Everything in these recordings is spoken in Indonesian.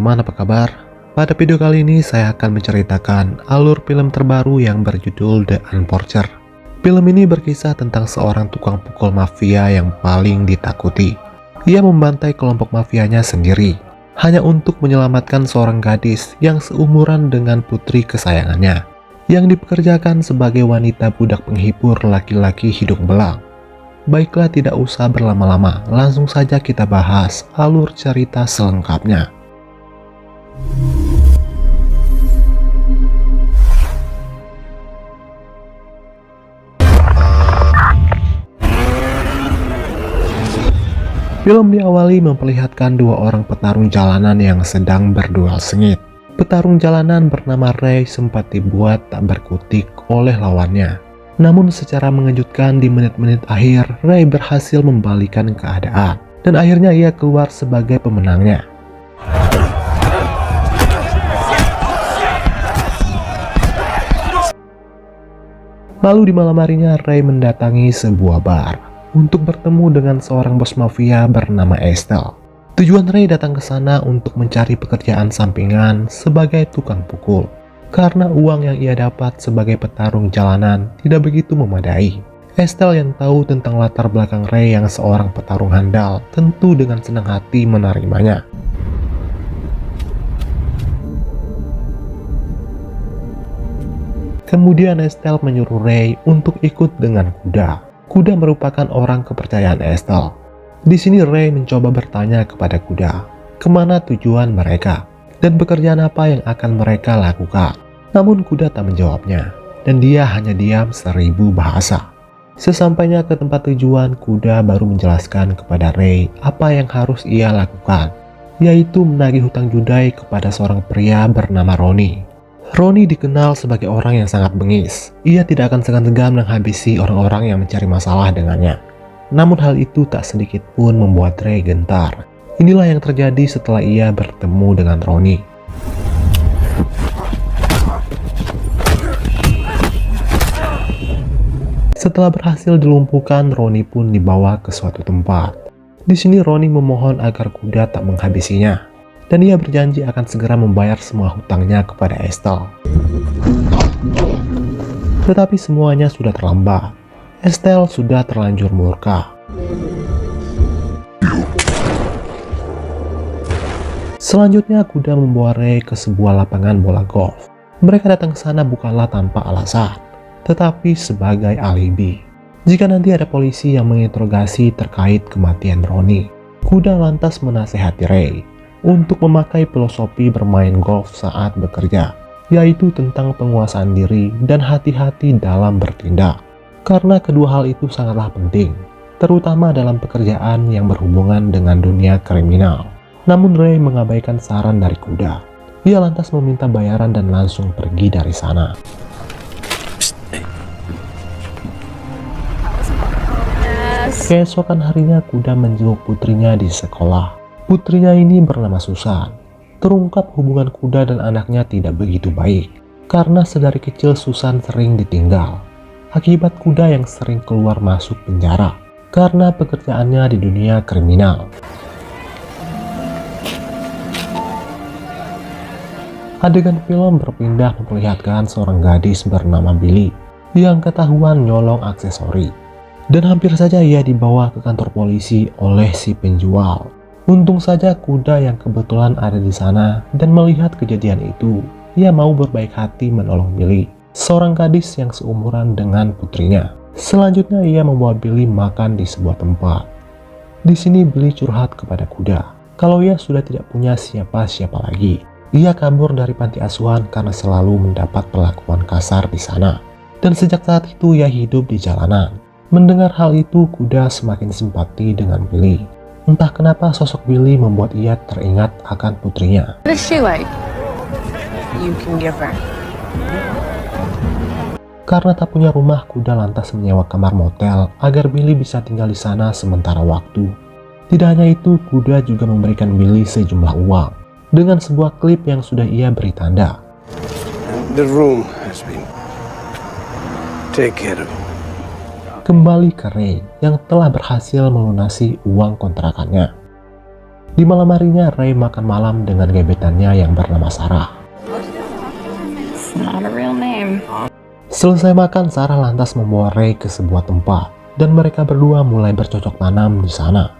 teman-teman, apa kabar? Pada video kali ini saya akan menceritakan alur film terbaru yang berjudul The Unforger. Film ini berkisah tentang seorang tukang pukul mafia yang paling ditakuti. Ia membantai kelompok mafianya sendiri, hanya untuk menyelamatkan seorang gadis yang seumuran dengan putri kesayangannya, yang dipekerjakan sebagai wanita budak penghibur laki-laki hidung belang. Baiklah, tidak usah berlama-lama, langsung saja kita bahas alur cerita selengkapnya. Film diawali memperlihatkan dua orang petarung jalanan yang sedang berduel sengit. Petarung jalanan bernama Ray sempat dibuat tak berkutik oleh lawannya. Namun secara mengejutkan di menit-menit akhir, Ray berhasil membalikan keadaan dan akhirnya ia keluar sebagai pemenangnya. Lalu di malam harinya, Ray mendatangi sebuah bar untuk bertemu dengan seorang bos mafia bernama Estelle. Tujuan Ray datang ke sana untuk mencari pekerjaan sampingan sebagai tukang pukul, karena uang yang ia dapat sebagai petarung jalanan tidak begitu memadai. Estelle yang tahu tentang latar belakang Ray yang seorang petarung handal tentu dengan senang hati menerimanya. Kemudian Estelle menyuruh Ray untuk ikut dengan kuda. Kuda merupakan orang kepercayaan Estelle. Di sini Ray mencoba bertanya kepada kuda, kemana tujuan mereka dan pekerjaan apa yang akan mereka lakukan. Namun kuda tak menjawabnya, dan dia hanya diam 1000 bahasa. Sesampainya ke tempat tujuan, kuda baru menjelaskan kepada Ray apa yang harus ia lakukan, yaitu menagih hutang judai kepada seorang pria bernama Ronnie. Ronnie dikenal sebagai orang yang sangat bengis. Ia tidak akan segan-segan menghabisi orang-orang yang mencari masalah dengannya. Namun hal itu tak sedikit pun membuat Ray gentar. Inilah yang terjadi setelah ia bertemu dengan Ronnie. Setelah berhasil dilumpuhkan, Ronnie pun dibawa ke suatu tempat. Di sini Ronnie memohon agar kuda tak menghabisinya, dan ia berjanji akan segera membayar semua hutangnya kepada Estelle. Tetapi semuanya sudah terlambat. Estelle sudah terlanjur murka. Selanjutnya kuda membawa Ray ke sebuah lapangan bola golf. Mereka datang ke sana bukanlah tanpa alasan, tetapi sebagai alibi. Jika nanti ada polisi yang menginterogasi terkait kematian Ronnie, kuda lantas menasehati Ray untuk memakai filosofi bermain golf saat bekerja, yaitu tentang penguasaan diri dan hati-hati dalam bertindak. Karena kedua hal itu sangatlah penting, terutama dalam pekerjaan yang berhubungan dengan dunia kriminal. Namun Ray mengabaikan saran dari kuda. Ia lantas meminta bayaran dan langsung pergi dari sana. Keesokan harinya kuda menjenguk putrinya di sekolah. Putrinya ini bernama Susan. Terungkap hubungan kuda dan anaknya tidak begitu baik, karena sedari kecil Susan sering ditinggal akibat kuda yang sering keluar masuk penjara karena pekerjaannya di dunia kriminal. Adegan film berpindah memperlihatkan seorang gadis bernama Billy yang ketahuan nyolong aksesori, dan hampir saja ia dibawa ke kantor polisi oleh si penjual. Untung saja kuda yang kebetulan ada di sana dan melihat kejadian itu, ia mau berbaik hati menolong Billy, seorang gadis yang seumuran dengan putrinya. Selanjutnya ia membawa Billy makan di sebuah tempat. Di sini Billy curhat kepada kuda kalau ia sudah tidak punya siapa-siapa lagi. Ia kabur dari panti asuhan karena selalu mendapat perlakuan kasar di sana, dan sejak saat itu ia hidup di jalanan. Mendengar hal itu, kuda semakin simpati dengan Billy. Entah kenapa sosok Billy membuat ia teringat akan putrinya. What is she like? You can give her. Karena tak punya rumah, kuda lantas menyewa kamar motel agar Billy bisa tinggal di sana sementara waktu. Tidak hanya itu, kuda juga memberikan Billy sejumlah uang dengan sebuah klip yang sudah ia beri tanda. The room has been taken. Kembali ke Ray yang telah berhasil melunasi uang kontrakannya. Di malam harinya, Ray makan malam dengan gebetannya yang bernama Sarah. It's not a real name. Selesai makan, Sarah lantas membawa Ray ke sebuah tempat dan mereka berdua mulai bercocok tanam di sana.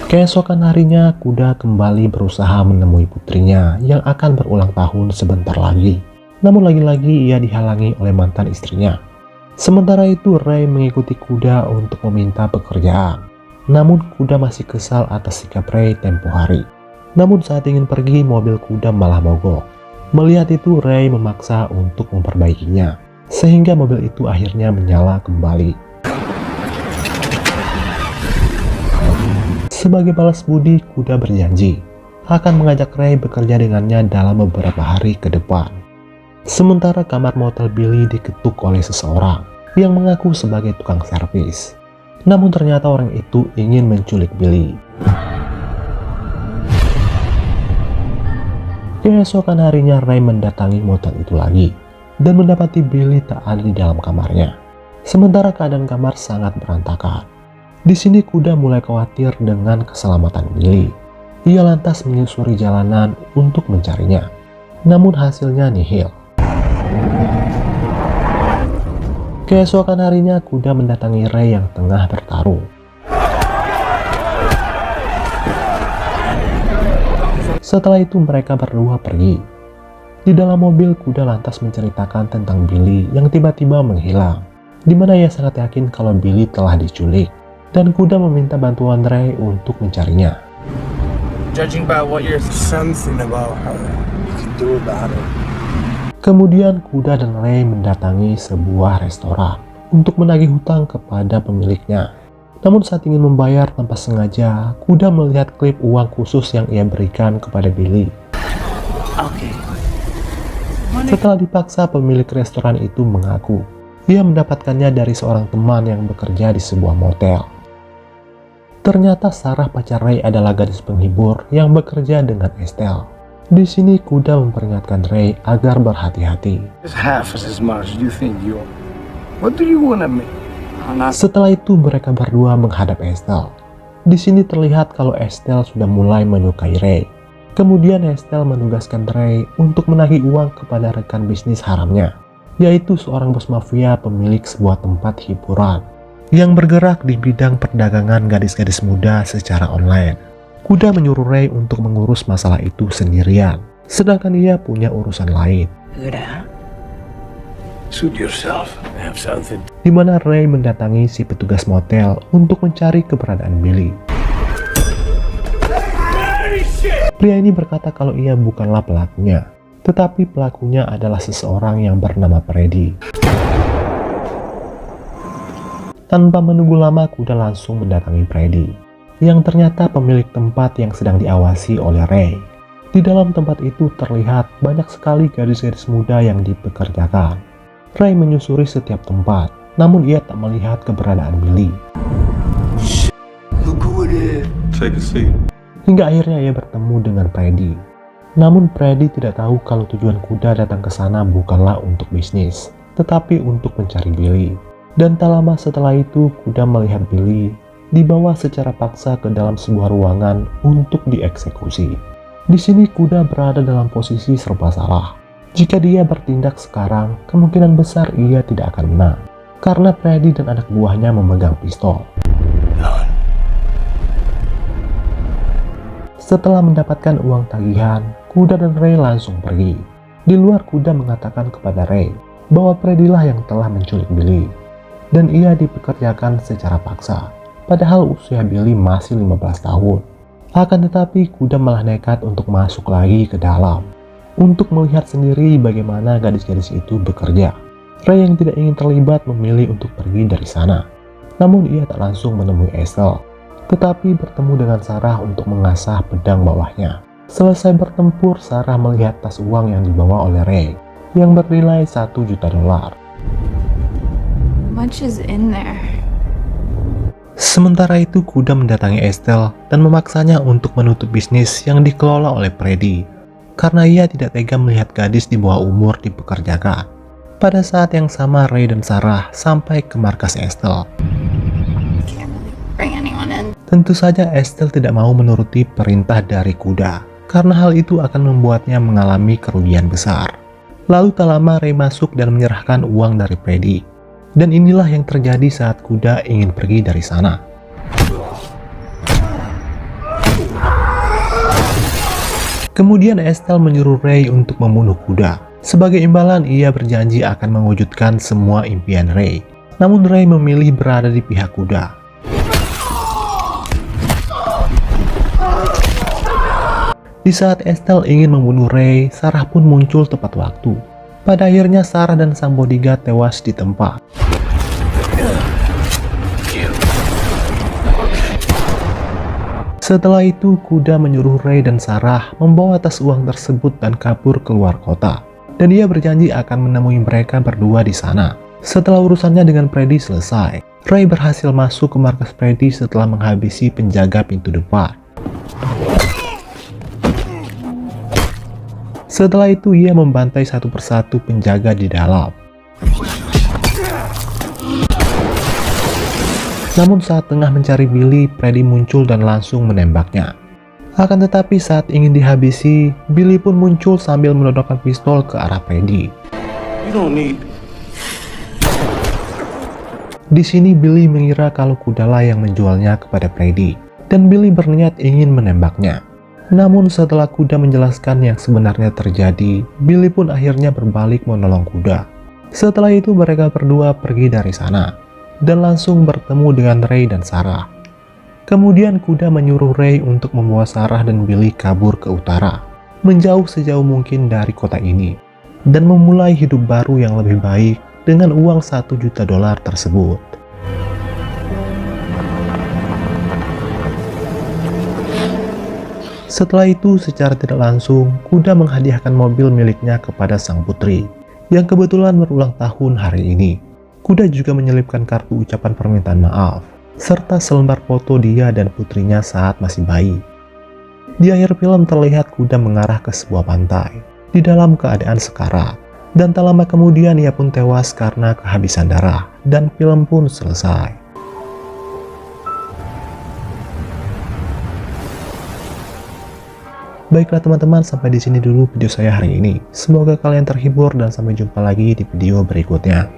Keesokan harinya, Kuda kembali berusaha menemui putrinya yang akan berulang tahun sebentar lagi. Namun lagi-lagi ia dihalangi oleh mantan istrinya. Sementara itu, Ray mengikuti Kuda untuk meminta pekerjaan. Namun Kuda masih kesal atas sikap Ray tempo hari. Namun saat ingin pergi, mobil Kuda malah mogok. Melihat itu, Ray memaksa untuk memperbaikinya, sehingga mobil itu akhirnya menyala kembali. Sebagai balas budi, Kuda berjanji akan mengajak Ray bekerja dengannya dalam beberapa hari ke depan. Sementara kamar motel Billy diketuk oleh seseorang yang mengaku sebagai tukang servis. Namun ternyata orang itu ingin menculik Billy. Keesokan harinya, Ray mendatangi motel itu lagi dan mendapati Billy tak ada di dalam kamarnya. Sementara keadaan kamar sangat berantakan. Di sini Kuda mulai khawatir dengan keselamatan Billy. Ia lantas menyusuri jalanan untuk mencarinya. Namun hasilnya nihil. Keesokan harinya, Kuda mendatangi Ray yang tengah bertarung. Setelah itu mereka berdua pergi. Di dalam mobil, Kuda lantas menceritakan tentang Billy yang tiba-tiba menghilang, di mana ia sangat yakin kalau Billy telah diculik. Dan Kuda meminta bantuan Ray untuk mencarinya. Judging by what you're something about her you can do about it. Kemudian Kuda dan Ray mendatangi sebuah restoran untuk menagih hutang kepada pemiliknya. Namun saat ingin membayar tanpa sengaja, Kuda melihat klip uang khusus yang ia berikan kepada Billy. Okay. Setelah dipaksa, pemilik restoran itu mengaku ia mendapatkannya dari seorang teman yang bekerja di sebuah motel. Ternyata Sarah pacar Ray adalah gadis penghibur yang bekerja dengan Estelle. Di sini Kuda memperingatkan Ray agar berhati-hati. It's half as much as you think you are. What do you want of me? Setelah itu mereka berdua menghadap Estelle. Di sini terlihat kalau Estelle sudah mulai menyukai Ray. Kemudian Estelle menugaskan Ray untuk menagih uang kepada rekan bisnis haramnya, yaitu seorang bos mafia pemilik sebuah tempat hiburan yang bergerak di bidang perdagangan gadis-gadis muda secara online. Kuda menyuruh Ray untuk mengurus masalah itu sendirian, sedangkan ia punya urusan lain. Kuda. Suit yourself. Have something. Di mana Ray mendatangi si petugas motel untuk mencari keberadaan Billy. Pria ini berkata kalau ia bukanlah pelakunya, tetapi pelakunya adalah seseorang yang bernama Freddy. Tanpa menunggu lama, Kuda langsung mendatangi Freddy, yang ternyata pemilik tempat yang sedang diawasi oleh Ray. Di dalam tempat itu terlihat banyak sekali gadis-gadis muda yang dipekerjakan. Ray menyusuri setiap tempat, namun ia tak melihat keberadaan Billy. Look who it is. Take a seat. Hingga akhirnya ia bertemu dengan Freddy. Namun Freddy tidak tahu kalau tujuan Kuda datang ke sana bukanlah untuk bisnis, tetapi untuk mencari Billy. Dan tak lama setelah itu, Kuda melihat Billy dibawa secara paksa ke dalam sebuah ruangan untuk dieksekusi. Di sini Kuda berada dalam posisi serba salah. Jika dia bertindak sekarang, kemungkinan besar ia tidak akan menang, karena Freddy dan anak buahnya memegang pistol. Setelah mendapatkan uang tagihan, Kuda dan Ray langsung pergi. Di luar, Kuda mengatakan kepada Ray bahwa Freddy lah yang telah menculik Billy, dan ia dipekerjakan secara paksa, padahal usia Billy masih 15 tahun. Akan tetapi Kuda malah nekat untuk masuk lagi ke dalam, untuk melihat sendiri bagaimana gadis-gadis itu bekerja. Ray yang tidak ingin terlibat memilih untuk pergi dari sana. Namun ia tak langsung menemui Estelle, tetapi bertemu dengan Sarah untuk mengasah pedang bawahnya. Selesai bertempur, Sarah melihat tas uang yang dibawa oleh Ray, yang bernilai $1 juta. Much is in there. Sementara itu Kuda mendatangi Estelle dan memaksanya untuk menutup bisnis yang dikelola oleh Freddy, karena ia tidak tega melihat gadis di bawah umur dipekerjakan. Pada saat yang sama Ray dan Sarah sampai ke markas Estelle. Ray Tentu saja Estelle tidak mau menuruti perintah dari kuda, karena hal itu akan membuatnya mengalami kerugian besar. Lalu tak lama Ray masuk dan menyerahkan uang dari Freddy. Dan inilah yang terjadi saat kuda ingin pergi dari sana. Kemudian Estelle menyuruh Ray untuk membunuh kuda. Sebagai imbalan, ia berjanji akan mewujudkan semua impian Ray. Namun Ray memilih berada di pihak kuda. Di saat Estelle ingin membunuh Ray, Sarah pun muncul tepat waktu. Pada akhirnya Sarah dan sang bodyguard tewas di tempat. Setelah itu, kuda menyuruh Ray dan Sarah membawa tas uang tersebut dan kabur keluar kota. Dan ia berjanji akan menemui mereka berdua di sana. Setelah urusannya dengan Freddy selesai, Ray berhasil masuk ke markas Freddy setelah menghabisi penjaga pintu depan. Setelah itu, ia membantai satu persatu penjaga di dalam. Namun saat tengah mencari Billy, Freddy muncul dan langsung menembaknya. Akan tetapi saat ingin dihabisi, Billy pun muncul sambil menodongkan pistol ke arah Freddy. Di sini Billy mengira kalau kudalah yang menjualnya kepada Freddy, dan Billy berniat ingin menembaknya. Namun setelah kuda menjelaskan yang sebenarnya terjadi, Billy pun akhirnya berbalik menolong kuda. Setelah itu mereka berdua pergi dari sana dan langsung bertemu dengan Ray dan Sarah. Kemudian kuda menyuruh Ray untuk membawa Sarah dan Billy kabur ke utara, menjauh sejauh mungkin dari kota ini, dan memulai hidup baru yang lebih baik dengan uang $1 juta tersebut. Setelah itu, secara tidak langsung, kuda menghadiahkan mobil miliknya kepada sang putri, yang kebetulan berulang tahun hari ini. Kuda juga menyelipkan kartu ucapan permintaan maaf, serta selembar foto dia dan putrinya saat masih bayi. Di akhir film terlihat kuda mengarah ke sebuah pantai, di dalam keadaan sekarat, dan tak lama kemudian ia pun tewas karena kehabisan darah, dan film pun selesai. Baiklah teman-teman, sampai di sini dulu video saya hari ini. Semoga kalian terhibur dan sampai jumpa lagi di video berikutnya.